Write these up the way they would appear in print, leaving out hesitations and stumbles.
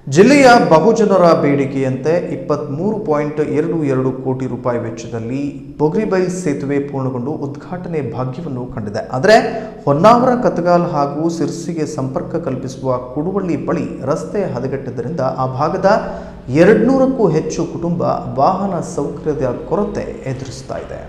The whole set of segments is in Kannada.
ಜಿಲ್ಲೆಯ ಬಹುಜನರ ಬೇಡಿಕೆಯಂತೆ 23.22 ಕೋಟಿ ರೂಪಾಯಿ ವೆಚ್ಚದಲ್ಲಿ ಬೊಗ್ರಿಬೈಲ್ ಸೇತುವೆ ಪೂರ್ಣಗೊಂಡು ಉದ್ಘಾಟನೆ ಭಾಗ್ಯವನ್ನು ಕಂಡಿದೆ. ಆದರೆ ಹೊನ್ನಾವರ ಕತಗಾಲ್ ಹಾಗೂ ಸಿರ್ಸಿಗೆ ಸಂಪರ್ಕ ಕಲ್ಪಿಸುವ ಕುಡುವಳ್ಳಿ ಬಳಿ ರಸ್ತೆ ಹದಗೆಟ್ಟಿದ್ದರಿಂದ ಆ ಭಾಗದ 200ಕ್ಕೂ ಹೆಚ್ಚು ಕುಟುಂಬ ವಾಹನ ಸೌಕರ್ಯದ ಕೊರತೆ ಎದುರಿಸ್ತಾ ಇದೆ.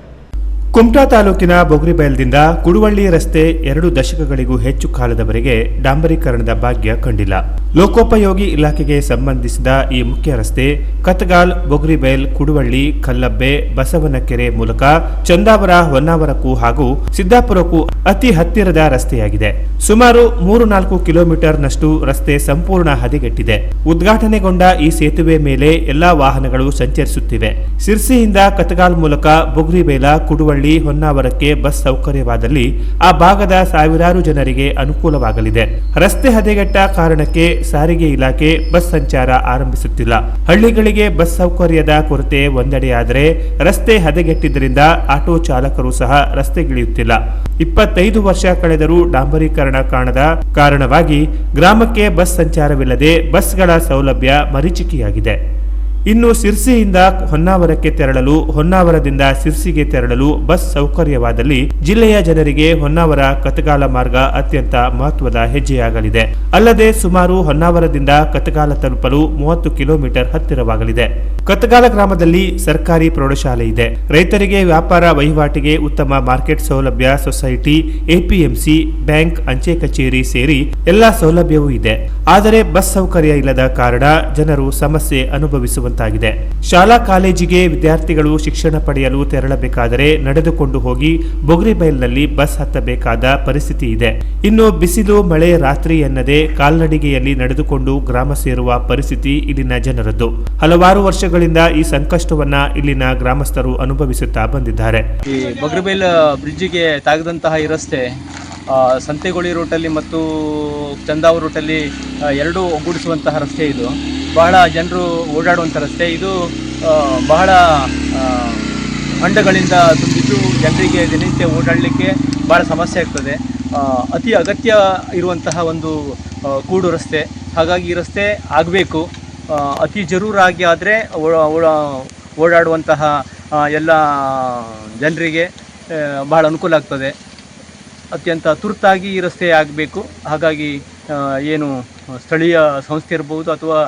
ಕುಮಟಾ ತಾಲೂಕಿನ ಬೊಗ್ರಿಬೈಲ್ದಿಂದ ಕುಡುವಳ್ಳಿ ರಸ್ತೆ 2 ದಶಕಗಳಿಗೂ ಹೆಚ್ಚು ಕಾಲದವರೆಗೆ ಡಾಂಬರೀಕರಣದ ಭಾಗ್ಯ ಕಂಡಿಲ್ಲ. ಲೋಕೋಪಯೋಗಿ ಇಲಾಖೆಗೆ ಸಂಬಂಧಿಸಿದ ಈ ಮುಖ್ಯ ರಸ್ತೆ ಕತಗಾಲ್, ಬೊಗ್ರಿಬೈಲ್, ಕುಡುವಳ್ಳಿ, ಕಲ್ಲಬ್ಬೆ, ಬಸವನಕೆರೆ ಮೂಲಕ ಚಂದಾವರ, ಹೊನ್ನಾವರಕ್ಕೂ ಹಾಗೂ ಸಿದ್ದಾಪುರಕ್ಕೂ ಅತಿ ಹತ್ತಿರದ ರಸ್ತೆಯಾಗಿದೆ. ಸುಮಾರು 3-4 ಕಿಲೋಮೀಟರ್ನಷ್ಟು ರಸ್ತೆ ಸಂಪೂರ್ಣ ಹದಗೆಟ್ಟಿದೆ. ಉದ್ಘಾಟನೆಗೊಂಡ ಈ ಸೇತುವೆ ಮೇಲೆ ಎಲ್ಲಾ ವಾಹನಗಳು ಸಂಚರಿಸುತ್ತಿವೆ. ಸಿರ್ಸಿಯಿಂದ ಕತಗಾಲ್ ಮೂಲಕ ಬೊಗ್ರಿಬೈಲ, ಕುಡುವಳ್ಳಿ, ಹೊನ್ನಾವರಕ್ಕೆ ಬಸ್ ಸೌಕರ್ಯವಾದಲ್ಲಿ ಆ ಭಾಗದ ಸಾವಿರಾರು ಜನರಿಗೆ ಅನುಕೂಲವಾಗಲಿದೆ. ರಸ್ತೆ ಹದಗೆಟ್ಟ ಕಾರಣಕ್ಕೆ ಸಾರಿಗೆ ಇಲಾಖೆ ಬಸ್ ಸಂಚಾರ ಆರಂಭಿಸುತ್ತಿಲ್ಲ. ಹಳ್ಳಿಗಳಿಗೆ ಬಸ್ ಸೌಕರ್ಯದ ಕೊರತೆ ಒಂದೆಡೆಯಾದರೆ ರಸ್ತೆ ಹದಗೆಟ್ಟಿದ್ದರಿಂದ ಆಟೋ ಚಾಲಕರು ಸಹ ರಸ್ತೆಗಿಳಿಯುತ್ತಿಲ್ಲ. 25 ವರ್ಷ ಕಳೆದರೂ ಡಾಂಬರೀಕರಣ ಕಾಣದ ಕಾರಣವಾಗಿ ಗ್ರಾಮಕ್ಕೆ ಬಸ್ ಸಂಚಾರವಿಲ್ಲದೆ ಬಸ್ಗಳ ಸೌಲಭ್ಯ ಮರೀಚಿಕೆಯಾಗಿದೆ. ಇನ್ನು ಸಿರ್ಸಿಯಿಂದ ಹೊನ್ನಾವರಕ್ಕೆ ತೆರಳಲು, ಹೊನ್ನಾವರದಿಂದ ಸಿರ್ಸಿಗೆ ತೆರಳಲು ಬಸ್ ಸೌಕರ್ಯವಾದಲ್ಲಿ ಜಿಲ್ಲೆಯ ಜನರಿಗೆ ಹೊನ್ನಾವರ ಕತಗಾಲ ಮಾರ್ಗ ಅತ್ಯಂತ ಮಹತ್ವದ ಹೆಜ್ಜೆಯಾಗಲಿದೆ. ಅಲ್ಲದೆ ಸುಮಾರು ಹೊನ್ನಾವರದಿಂದ ಕತಗಾಲ ತಲುಪಲು 30 ಕಿಲೋಮೀಟರ್ ಹತ್ತಿರವಾಗಲಿದೆ. ಕತಗಾಲ ಗ್ರಾಮದಲ್ಲಿ ಸರ್ಕಾರಿ ಪ್ರೌಢಶಾಲೆ ಇದೆ. ರೈತರಿಗೆ ವ್ಯಾಪಾರ ವಹಿವಾಟಿಗೆ ಉತ್ತಮ ಮಾರ್ಕೆಟ್ ಸೌಲಭ್ಯ, ಸೊಸೈಟಿ, ಎಪಿಎಂಸಿ, ಬ್ಯಾಂಕ್, ಅಂಚೆ ಕಚೇರಿ ಸೇರಿ ಎಲ್ಲಾ ಸೌಲಭ್ಯವೂ ಇದೆ. ಆದರೆ ಬಸ್ ಸೌಕರ್ಯ ಇಲ್ಲದ ಕಾರಣ ಜನರು ಸಮಸ್ಯೆ ಅನುಭವಿಸುವಂತಾಗಿದೆ. ಶಾಲಾ ಕಾಲೇಜಿಗೆ ವಿದ್ಯಾರ್ಥಿಗಳು ಶಿಕ್ಷಣ ಪಡೆಯಲು ತೆರಳಬೇಕಾದರೆ ನಡೆದುಕೊಂಡು ಹೋಗಿ ಬೊಗ್ರಿಬೈಲ್ನಲ್ಲಿ ಬಸ್ ಹತ್ತಬೇಕಾದ ಪರಿಸ್ಥಿತಿ ಇದೆ. ಇನ್ನು ಬಿಸಿಲು, ಮಳೆ, ರಾತ್ರಿ ಎನ್ನದೇ ಕಾಲ್ನಡಿಗೆಯಲ್ಲಿ ನಡೆದುಕೊಂಡು ಗ್ರಾಮ ಸೇರುವ ಪರಿಸ್ಥಿತಿ ಇಲ್ಲಿನ ಜನರದ್ದು. ಹಲವಾರು ವರ್ಷಗಳಿಂದ ಈ ಸಂಕಷ್ಟವನ್ನ ಇಲ್ಲಿನ ಗ್ರಾಮಸ್ಥರು ಅನುಭವಿಸುತ್ತಾ ಬಂದಿದ್ದಾರೆ. ಈ ಬೊಗ್ರಿಬೈಲ್ ಬ್ರಿಡ್ಜಿಗೆ ತಾಗದಂತಹ ಈ ರಸ್ತೆ ಸಂತೆಗೊಳಿ ರೂಟಲ್ಲಿ ಮತ್ತು ಚಂದಾವರ ರೂಟಲ್ಲಿ ಎರಡೂ ಒಗ್ಗೂಡಿಸುವಂತಹ ರಸ್ತೆ. ಇದು ಬಹಳ ಜನರು ಓಡಾಡುವಂಥ ರಸ್ತೆ. ಇದು ಬಹಳ ಹೊಂಡಗಳಿಂದ ತುಂಬಿದ್ದು ಜನರಿಗೆ ದಿನನಿತ್ಯ ಓಡಾಡಲಿಕ್ಕೆ ಭಾಳ ಸಮಸ್ಯೆ ಆಗ್ತದೆ. ಅತಿ ಅಗತ್ಯ ಇರುವಂತಹ ಒಂದು ಕೂಡು ರಸ್ತೆ. ಹಾಗಾಗಿ ಈ ರಸ್ತೆ ಆಗಬೇಕು. ಅತಿ ಜರೂರಾಗಿ ಆದರೆ ಓಡಾಡುವಂತಹ ಎಲ್ಲ ಜನರಿಗೆ ಬಹಳ ಅನುಕೂಲ ಆಗ್ತದೆ. ಅತ್ಯಂತ ತುರ್ತಾಗಿ ಈ ರಸ್ತೆ ಆಗಬೇಕು. ಹಾಗಾಗಿ ಏನು ಸ್ಥಳೀಯ ಸಂಸ್ಥೆ ಇರ್ಬೋದು ಅಥವಾ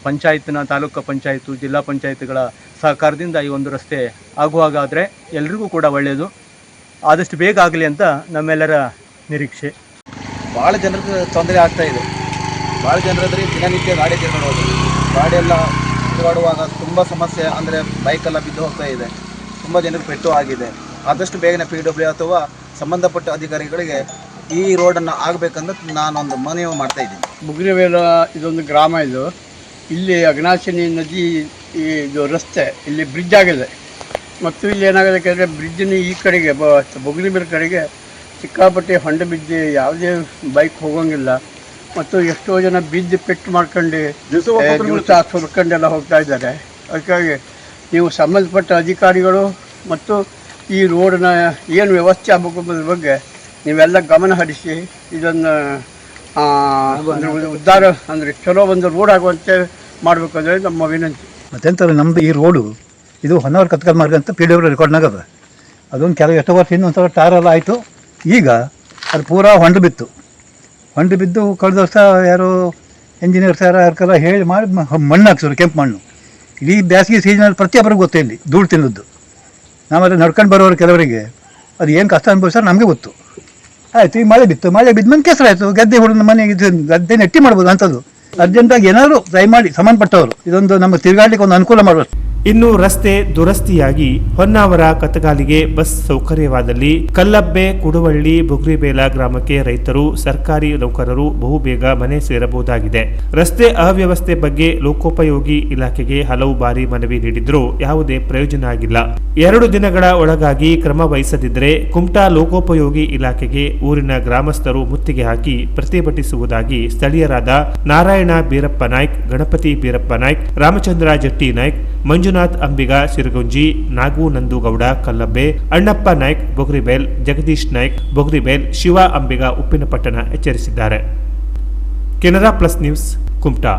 ಪಂಚಾಯತ್ನ, ತಾಲೂಕು ಪಂಚಾಯತು, ಜಿಲ್ಲಾ ಪಂಚಾಯತ್ಗಳ ಸಹಕಾರದಿಂದ ಈ ಒಂದು ರಸ್ತೆ ಆಗುವಾಗಾದರೆ ಎಲ್ರಿಗೂ ಕೂಡ ಒಳ್ಳೆಯದು. ಆದಷ್ಟು ಬೇಗ ಆಗಲಿ ಅಂತ ನಮ್ಮೆಲ್ಲರ ನಿರೀಕ್ಷೆ. ಭಾಳ ಜನರಿಗೆ ತೊಂದರೆ ಆಗ್ತಾಯಿದೆ. ಭಾಳ ಜನರಾದರೆ ದಿನನಿತ್ಯ ಗಾಡಿ ತಿರುಗಾಡೋದು, ಗಾಡಿಯೆಲ್ಲ ತಿರುಗಾಡುವಾಗ ತುಂಬ ಸಮಸ್ಯೆ. ಅಂದರೆ ಬೈಕೆಲ್ಲ ಬಿದ್ದು ಹೋಗ್ತಾ ಇದೆ. ತುಂಬ ಜನರಿಗೆ ಪೆಟ್ಟು ಆಗಿದೆ. ಆದಷ್ಟು ಬೇಗನೆ PW ಅಥವಾ ಸಂಬಂಧಪಟ್ಟ ಅಧಿಕಾರಿಗಳಿಗೆ ಈ ರೋಡನ್ನು ಆಗಬೇಕಂತ ನಾನೊಂದು ಮನವಿ ಮಾಡ್ತಾ ಇದ್ದೀನಿ. ಬೊಗ್ರಿಬೈಲ್ ಇದೊಂದು ಗ್ರಾಮ. ಇಲ್ಲಿ ಅಘನಾಶಿನಿ ನದಿ ಇದು ರಸ್ತೆ ಇಲ್ಲಿ ಬ್ರಿಡ್ಜ್ ಆಗಿದೆ. ಮತ್ತು ಇಲ್ಲಿ ಏನಾಗಿದೆ ಅಂದರೆ ಬ್ರಿಡ್ಜಿನ ಈ ಕಡೆಗೆ ಬೊಗ್ರಿಬೈಲ್ ಕಡೆಗೆ ಸಿಕ್ಕಾಪಟ್ಟೆ ಹೊಂಡ ಬಿದ್ದು ಯಾವುದೇ ಬೈಕ್ ಹೋಗೋಂಗಿಲ್ಲ. ಮತ್ತು ಎಷ್ಟೋ ಜನ ಬಿದ್ದು ಪೆಟ್ಟು ಮಾಡ್ಕೊಂಡು ದಿವಸ ಹೊಡ್ಕೊಂಡೆಲ್ಲ ಹೋಗ್ತಾ ಇದ್ದಾರೆ. ಅದಕ್ಕಾಗಿ ನೀವು ಸಂಬಂಧಪಟ್ಟ ಅಧಿಕಾರಿಗಳು ಮತ್ತು ಈ ರೋಡ್ನ ಏನು ವ್ಯವಸ್ಥೆ ಆಗಬೇಕು ಅನ್ನೋದ್ರ ಬಗ್ಗೆ ನೀವೆಲ್ಲ ಗಮನ ಹರಿಸಿ ಇದನ್ನು ಉದ್ಧಾರ ಅಂದರೆ ಚಲೋ ಒಂದು ರೋಡ್ ಆಗುವಂತೆ ಮಾಡಬೇಕು ಅಂದರೆ ನಮ್ಮ ವಿನಂತಿ. ಮತ್ತೆಂತಾರೆ, ನಮ್ಮದು ಈ ರೋಡು ಇದು ಹೊನ್ನಾವರ ಕತಗಾಲ್ ಮಾರ್ಗ ಅಂತ PW ರೆಕಾರ್ಡ್ನಾಗದ. ಅದೊಂದು ಕೆಲವು ಎಷ್ಟೋ ವರ್ಷ ಇನ್ನೊಂದು ಟಾರೆಲ್ಲ ಆಯಿತು. ಈಗ ಅದು ಪೂರಾ ಹೊಂಡು ಬಿದ್ದು ಕಳೆದ ವರ್ಷ ಯಾರೋ ಇಂಜಿನಿಯರ್ಸ್ ಯಾರ್ಕೆಲ್ಲ ಹೇಳಿ ಮಾಡಿ ಮಣ್ಣು ಹಾಕ್ಸೋರು, ಕೆಂಪು ಮಣ್ಣು. ಇಡೀ ಬೇಸಿಗೆ ಸೀಸನಲ್ಲಿ ಪ್ರತಿಯೊಬ್ಬರಿಗೂ ಗೊತ್ತು ಇಲ್ಲಿ ಧೂಳು ತಿನ್ನೋದು. ನಾವೆಲ್ಲ ನಡ್ಕೊಂಡು ಬರೋರು ಕೆಲವರಿಗೆ ಅದು ಏನು ಕಷ್ಟ ಅನುಭವಿಸ್ತಾರೆ ನಮಗೆ ಗೊತ್ತು. ಆಯಿತು, ಈ ಮಳೆ ಬಿದ್ದ ಮೇಲೆ ಕೆಸರಾಯಿತು. ಗದ್ದೆ ಹೊಡೆದ ಮನೆಗೆ ಗದ್ದೆ ನೆಟ್ಟಿ ಮಾಡ್ಬೋದು ಅಂಥದ್ದು. ಅರ್ಜೆಂಟಾಗಿ ಏನಾದರೂ ದಯಮಾಡಿ ಸಂಬಂಧಪಟ್ಟವರು ಇದೊಂದು ನಮ್ಮ ತಿರುಗಾಡಲಿಕ್ಕೆ ಒಂದು ಅನುಕೂಲ ಮಾಡಬೇಕು. ಇನ್ನು ರಸ್ತೆ ದುರಸ್ತಿಯಾಗಿ ಹೊನ್ನಾವರ ಕತಗಾಲಿಗೆ ಬಸ್ ಸೌಕರ್ಯವಾದಲ್ಲಿ ಕಲ್ಲಬ್ಬೆ, ಕುಡುವಳ್ಳಿ, ಬೊಗ್ರಿಬೈಲ ಗ್ರಾಮಕ್ಕೆ ರೈತರು, ಸರ್ಕಾರಿ ನೌಕರರು ಬಹುಬೇಗ ಮನೆ ಸೇರಬಹುದಾಗಿದೆ. ರಸ್ತೆ ಅವ್ಯವಸ್ಥೆ ಬಗ್ಗೆ ಲೋಕೋಪಯೋಗಿ ಇಲಾಖೆಗೆ ಹಲವು ಬಾರಿ ಮನವಿ ನೀಡಿದ್ರೂ ಯಾವುದೇ ಪ್ರಯೋಜನ ಆಗಿಲ್ಲ. 2 ದಿನಗಳ ಒಳಗಾಗಿ ಕ್ರಮ ವಹಿಸದಿದ್ದರೆ ಕುಮಟಾ ಲೋಕೋಪಯೋಗಿ ಇಲಾಖೆಗೆ ಊರಿನ ಗ್ರಾಮಸ್ಥರು ಮುತ್ತಿಗೆ ಹಾಕಿ ಪ್ರತಿಭಟಿಸುವುದಾಗಿ ಸ್ಥಳೀಯರಾದ ನಾರಾಯಣ ಬೀರಪ್ಪ ನಾಯ್ಕ್, ಗಣಪತಿ ಬೀರಪ್ಪ ನಾಯ್ಕ್, ರಾಮಚಂದ್ರ ಜಟ್ಟಿ ನಾಯ್ಕ್, ಮಂಜುನಾಥ್ ಅಂಬಿಗ ಸಿರಗುಂಜಿ, ನಾಗು ನಂದುಗೌಡ ಕಲ್ಲಬ್ಬೆ, ಅಣ್ಣಪ್ಪ ನಾಯ್ಕ್ ಬೊಗ್ರಿಬೈಲ್, ಜಗದೀಶ್ ನಾಯ್ಕ್ ಬೊಗ್ರಿಬೈಲ್, ಶಿವ ಅಂಬಿಗ ಉಪ್ಪಿನಪಟ್ಟಣ ಎಚ್ಚರಿಸಿದ್ದಾರೆ. Canara plus news Kumta.